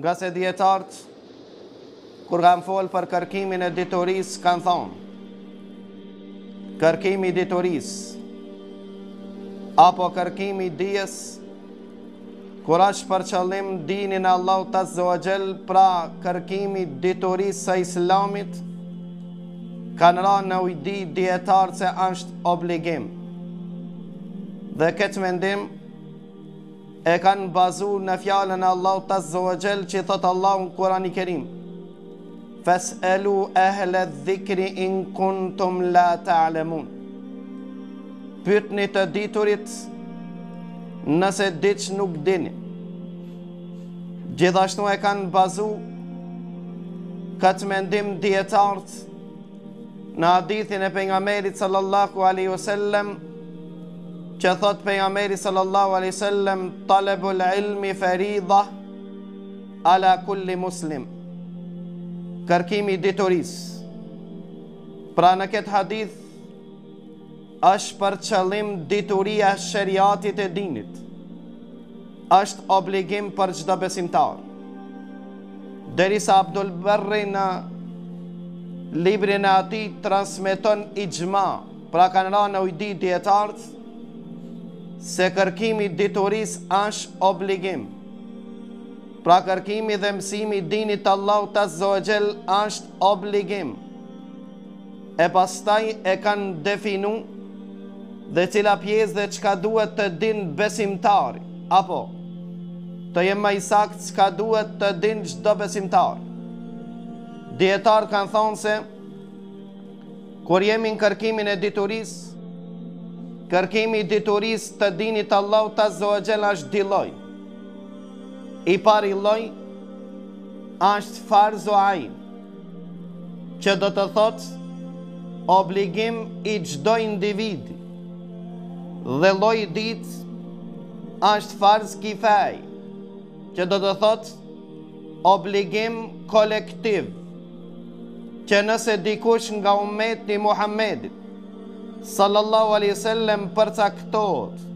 Nga se djetartë, kur kanë folë për kërkimin e ditorisë, kanë thonë, kërkimi i ditorisë, apo kërkimi i dijes, kur është për qëllim dinin Allahu Azza wa Jall, pra kërkimi i ditorisë së Islamit, kanë ranë në ujdi djetarë se është obligim. Dhe këtë mendim e kanë bazu në fjallën e Allahu Azza wa Jall, që thotë Allahu në Kurani Kerim, Fas'alu ahle dhikri in kuntum la ta'lamun. Pyetni të diturit nëse diç nuk dini. Gjithashtu e kanë bazu këtë mendim dietarët në hadithin e pejgamberit sallallahu alaihi wasallam, që thot pejgamberi sallallahu alaihi wasallam, talabul ilmi farida ala kulli muslim. Kërkimi i ditorisë. Pra në këtë hadith është për qëllim dituria shariatit e dinit. Është obligim për çdo besimtar. Derisa Abdul Barri në librin e atij transmeton ijma, pra kanë rënë në ujdi dietarët se kërkimi i diturisë është obligim. Pra kërkimi dhe mësimi dinit Allahu Azza wa Jall është obligim. E pastaj e kanë definu dhe cila pjesë dhe çka duhet të din besimtari, apo të jem më i saktë çka duhet të din çdo besimtar. Dietarët kanë thonë se kur jemi në kërkimin e diturisë, kërkimi i diturisë të dinit Allahu Azza wa Jall është dy lloj. I pari lloj është farz o ain, që do të thotë obligim i çdo individi. Dhe lloji i dytë është farz kifaj, që do të thotë obligim kolektiv, që nëse dikush nga ummeti i Muhammedit sallallahu alaihi wasallam përcaktohet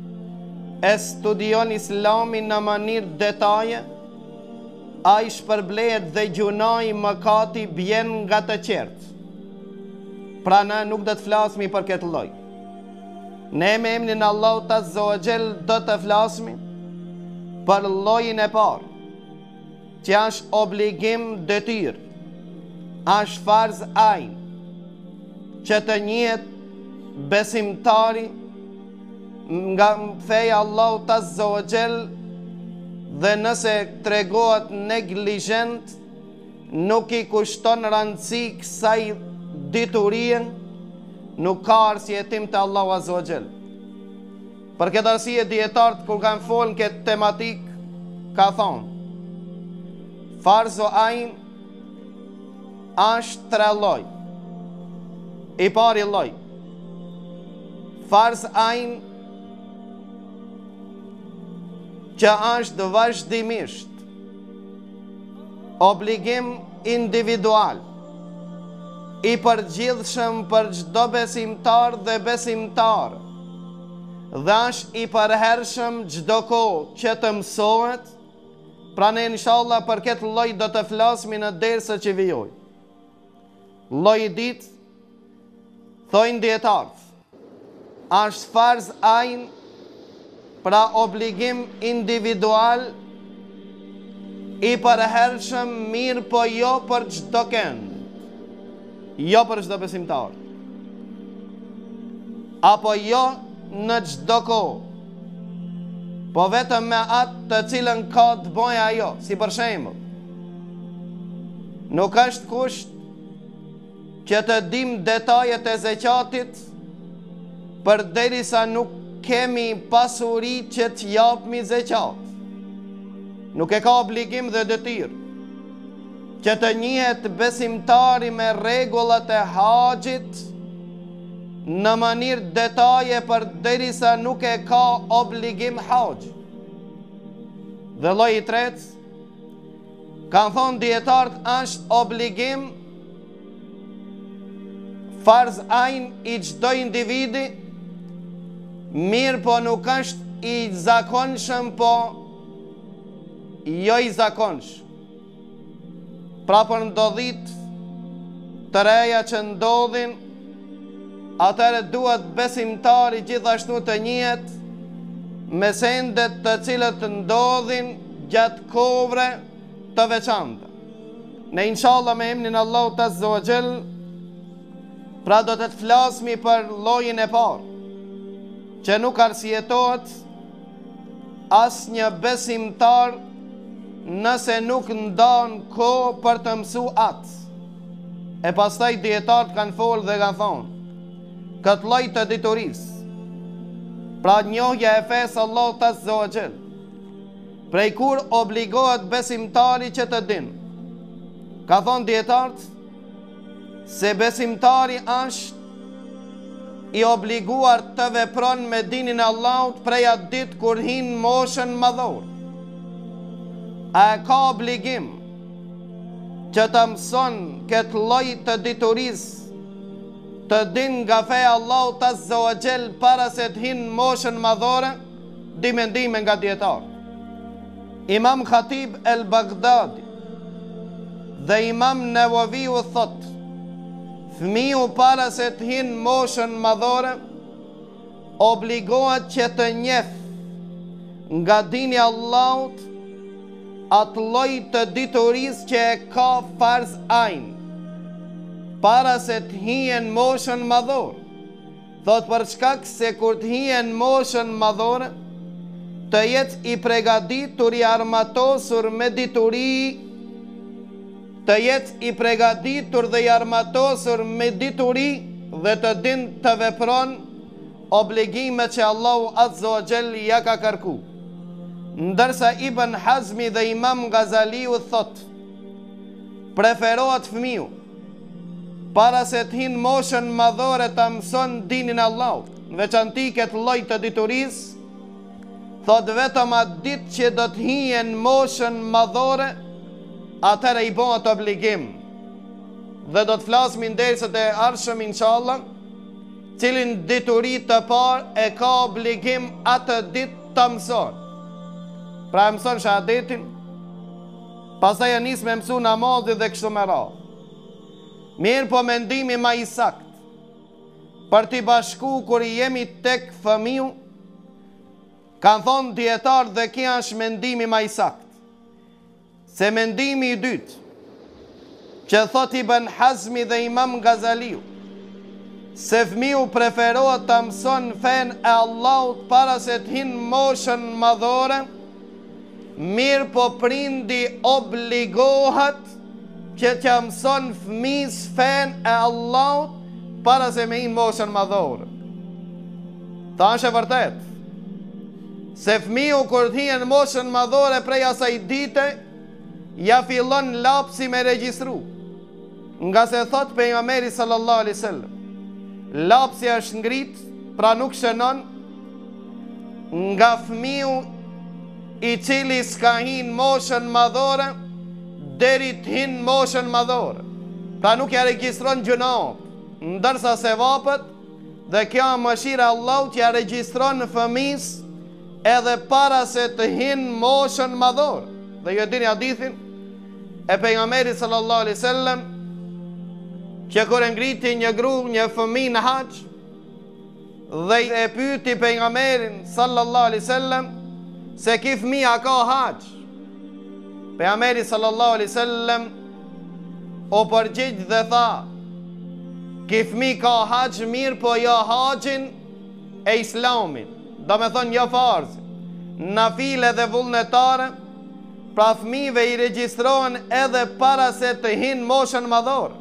e studion Islamin në mënyrë detaje, ai shpërblehet dhe gjunoi mëkati bjen nga të qartë. Pra na nuk do të flasmi për këtë lloj. Ne me emrin Allahu Azza wa Jall do të flasmi për llojin e parë, që është obligim detyrë, është farz ain, që të njihet besimtari nga feja Allahu Azza wa Jall, dhe nëse tregohet neglizhent, nuk i kushton rëndësi kësaj diturie, nuk ka arsye tim të Allahu Azza wa Jall. Për këtë arsye dietarët kur kanë folën këtë tematik, ka thonë farz o ain është tre lloj. I pari lloj, farz ain, që është vazhdimisht obligim individual, i përgjithshëm për çdo besimtar dhe besimtar, dhe është i përhershëm çdo kohë që të mësohet. Pra ne inshallah për këtë lloj do të flasmi në dersën që vijoj. Lloji i dytë, thojnë dietarët, është farz ain, pra obligim individual, i përhershëm, mirë po jo për çdo kënd, jo për çdo besimtar, apo jo në çdo kohë, po vetëm me atë të cilën ka të bëjë ajo. Si për shembull, nuk është kusht që të dim detajet e zeqatit përderisa nuk kemi pasuri që të japmi zeqat. Nuk e ka obligim dhe detyrë që të njihet besimtari me rregullat e haxhit në mënyrë detaje përderisa nuk e ka obligim haxh. Dhe lloji i tretë, kanë thonë dietarët, është obligim farz ain i çdo individi, mirë po nuk është i zakonshëm, po jo i zakonshëm. Pra për ndodhit të reja që ndodhin, atëre duhet besimtari gjithashtu të njihet me sendet të cilët ndodhin gjatë kohëve të veçanta. Ne inshallah me emrin Allahu Azza wa Jall, pra do të flasmi për llojin e parë, që nuk arsjetohet as një besimtar nëse nuk ndan kohë për të mësu atë. E pastaj dietarët kanë folë dhe kanë thonë, këtë lloj të diturisë, pra njohja e fesë Allahut Azza wa Jall, prej kur obligohet besimtari që të dinë. Ka thonë dietarët se besimtari është i obliguar të vepron me dinin e Allahut prej atë ditë kur hin moshën madhore. A e ka obligim që të mëson këtë lloj të diturisë, të din nga feja Allahut Azza wa Jall para se të hin moshën madhore? Di mendime nga dietar. Imam Khatib el Baghdadi dhe Imam Nawawiu thot, fëmiu para se të hin moshën madhore obligohet që të njeh nga dini Allahut atë lloj të diturisë që e ka farz ain para se të hijen moshën madhore. Thot për shkak se kur të hijen moshën madhore të jetë i pregaditur i armatosur me dituri, të jetë i pregaditur dhe i armatosur me dituri dhe të din të vepron obligime që Allahu Azza wa Jall ja ka kërku. Ndërsa Ibn Hazmi dhe Imam Ghazaliu thot, preferohet fëmiu para se të hin moshën madhore të mëson dinin Allahut, në veçanti këtë lloj të diturisë. Thot vetëm atë ditë që do të hijen moshën madhore, atëre i bëhet obligim. Dhe do të flasmi ndersat e arshëm inshallah, cilin dituri të parë e ka obligim atë ditë të mëson. Pra e mëson shahadetin, pastaj e nis me mësu namazin dhe kështu me radhë. Mirë po mendimi ma i sakt për t'i bashku kur i jemi tek fëmiu, kanë thonë dietarë dhe kia është mendimi ma i sakt, se mendimi i dytë që thot Ibn Hazmi dhe Imam Ghazaliu, se fëmiu preferohet të mëson fen e Allahut para se të hin moshën madhore, mirë po prindi obligohet që t'ja mëson fëmis fen e Allahut para se me hin moshën madhore. Ta është e vërtet se fëmiu kur të hijen moshën madhore prej asaj dite, ja fillon lapsi me regjistru. Nga se thot pejgamberi sallallahu alaihi wasallam, lapsi është ngrit, pra nuk shënon nga fëmiu i cili s'ka hin moshën madhore deri të hin moshën madhore. Pra nuk ja regjistron gjunat, ndërsa sevapet dhe kjo mëshira e Allahut ja regjistron fëmis edhe para se të hin moshën madhore. Dhe ju dini hadithin e pejgamberit sallallahu alaihi wasallam, që kur e ngriti një grup, një fëmijë në hax, dhe e pyeti pejgamberin sallallahu alaihi wasallam se ki fëmija ka hax. Pejgamberi sallallahu alaihi wasallam o përgjigj dhe tha, ki fëmijë ka hax mirë, po jo haxhin e islamit, do me thonë jo farz, nafile dhe vullnetare. Pra fëmijëve i regjistrohen edhe para se të hin moshën madhore.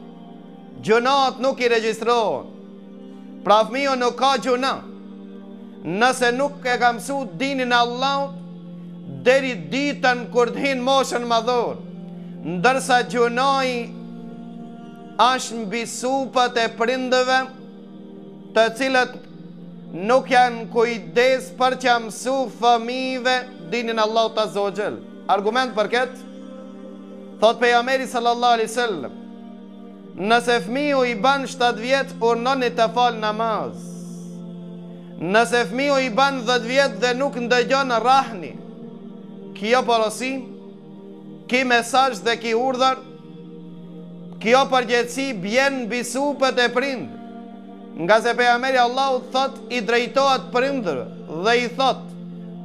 Gjunat nuk i regjistrohen. Pra fëmiju nuk ka gjuna nëse nuk e ka mësu dinin Allahut deri ditën kur të hin moshën madhore. Ndërsa gjunai është mbi supat e prindëve, të cilët nuk janë kujdes për që mësu fëmijëve dinin Allahut Azza wa Jall. Argument për këtë, thot pejgamberi sallallahu alaihi wasallam, nëse fëmiu i ban 7 vjet, urnoni të fal namaz. Nëse fëmiu i ban 10 vjet dhe nuk ndëgjon rahni, kjo porosim, ki mesazh dhe ki urdhër, Kjo përgjegjësi bjen mbi supët e prindë. Nga se pejgamberi Allahut thot, i drejtohet prindërve dhe i thot,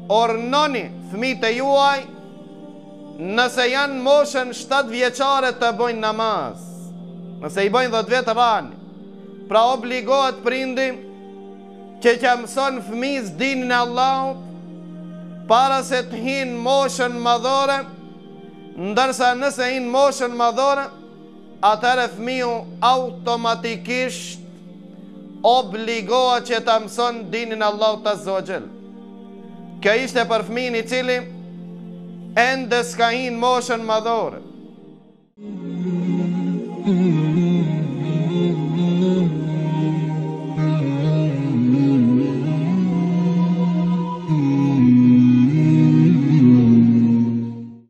ornoni fëmijët e juaj nëse janë moshën 7 vjeçare të bëjnë namaz. Nëse i bëjnë 10 vjet rani. Pra obligohet prindi që mëson fëmijës dinin e Allahut para se të hinë moshën madhore, ndërsa nëse hinë moshën madhore, atëherë fëmiu automatikisht obligohet që të mëson dinin e Allahut azza wa jall. Kjo ishte për fëmin i cili ende s'ka hinë moshën madhore.